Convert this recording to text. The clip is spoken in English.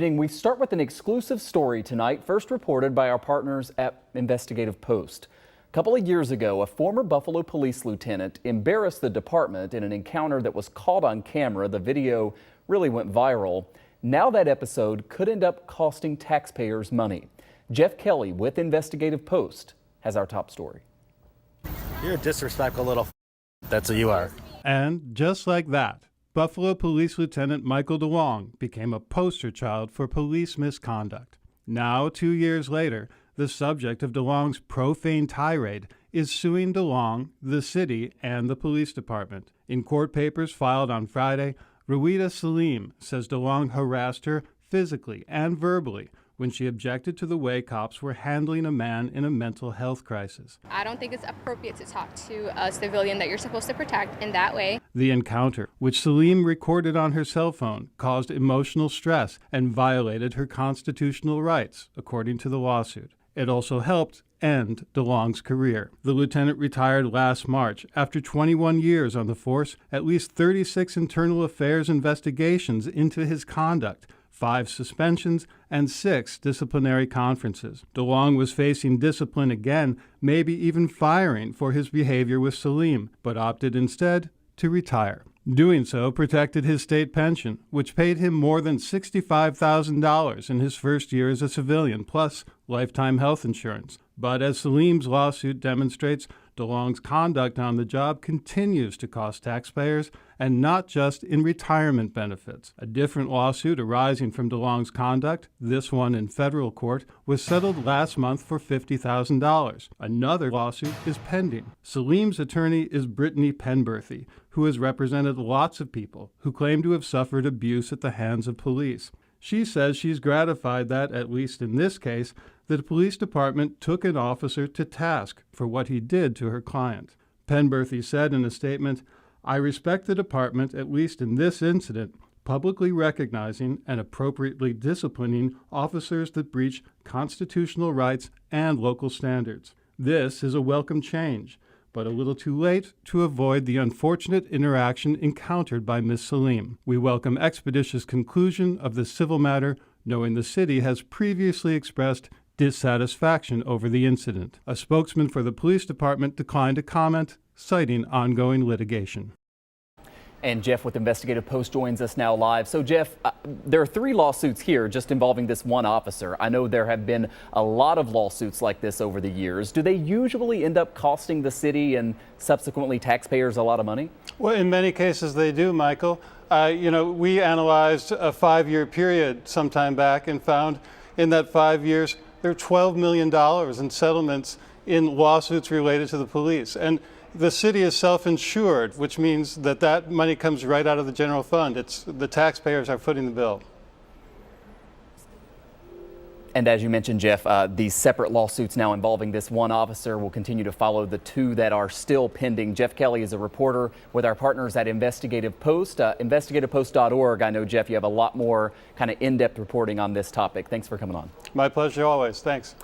We start with an exclusive story tonight, first reported by our partners at Investigative Post. A couple of years ago, a former Buffalo police lieutenant embarrassed the department in an encounter that was caught on camera. The video really went viral. Now that episode could end up costing taxpayers money. Jeff Kelly with Investigative Post has our top story. You're a disrespectful little that's who you are. And just like that, Buffalo Police Lieutenant Michael DeLong became a poster child for police misconduct. Now, 2 years later, the subject of DeLong's profane tirade is suing DeLong, the city, and the police department. In court papers filed on Friday, Rawida Salim says DeLong harassed her physically and verbally when she objected to the way cops were handling a man in a mental health crisis. I don't think it's appropriate to talk to a civilian that you're supposed to protect in that way. The encounter, which Salim recorded on her cell phone, caused emotional stress and violated her constitutional rights, according to the lawsuit. It also helped end DeLong's career. The lieutenant retired last March after 21 years on the force, at least 36 internal affairs investigations into his conduct, 5 suspensions, and 6 disciplinary conferences. DeLong was facing discipline again, maybe even firing for his behavior with Salim, but opted instead to retire. Doing so protected his state pension, which paid him more than $65,000 in his first year as a civilian, plus lifetime health insurance. But as Salim's lawsuit demonstrates, DeLong's conduct on the job continues to cost taxpayers, and not just in retirement benefits. A different lawsuit arising from DeLong's conduct, this one in federal court, was settled last month for $50,000. Another lawsuit is pending. Salim's attorney is Brittany Penberthy, who has represented lots of people who claim to have suffered abuse at the hands of police. She says she's gratified that, at least in this case, the police department took an officer to task for what he did to her client. Penberthy said in a statement, "I respect the department, at least in this incident, publicly recognizing and appropriately disciplining officers that breach constitutional rights and local standards. This is a welcome change, but a little too late to avoid the unfortunate interaction encountered by Ms. Salim. We welcome expeditious conclusion of the civil matter, knowing the city has previously expressed dissatisfaction over the incident." A spokesman for the police department declined to comment, citing ongoing litigation. And Jeff with Investigative Post joins us now live. So Jeff, there are 3 lawsuits here just involving this one officer. I know there have been a lot of lawsuits like this over the years. Do they usually end up costing the city and subsequently taxpayers a lot of money? Well, in many cases they do, Michael. We analyzed a 5-year period some time back and found in that 5 years there are $12 million in settlements in lawsuits related to the police. And the city is self-insured, which means that that money comes right out of the general fund. It's the taxpayers are footing the bill. And as you mentioned, Jeff, these separate lawsuits now involving this one officer will continue to follow the 2 that are still pending. Jeff Kelly is a reporter with our partners at Investigative Post, investigativepost.org. I know, Jeff, you have a lot more kind of in-depth reporting on this topic. Thanks for coming on. My pleasure always. Thanks.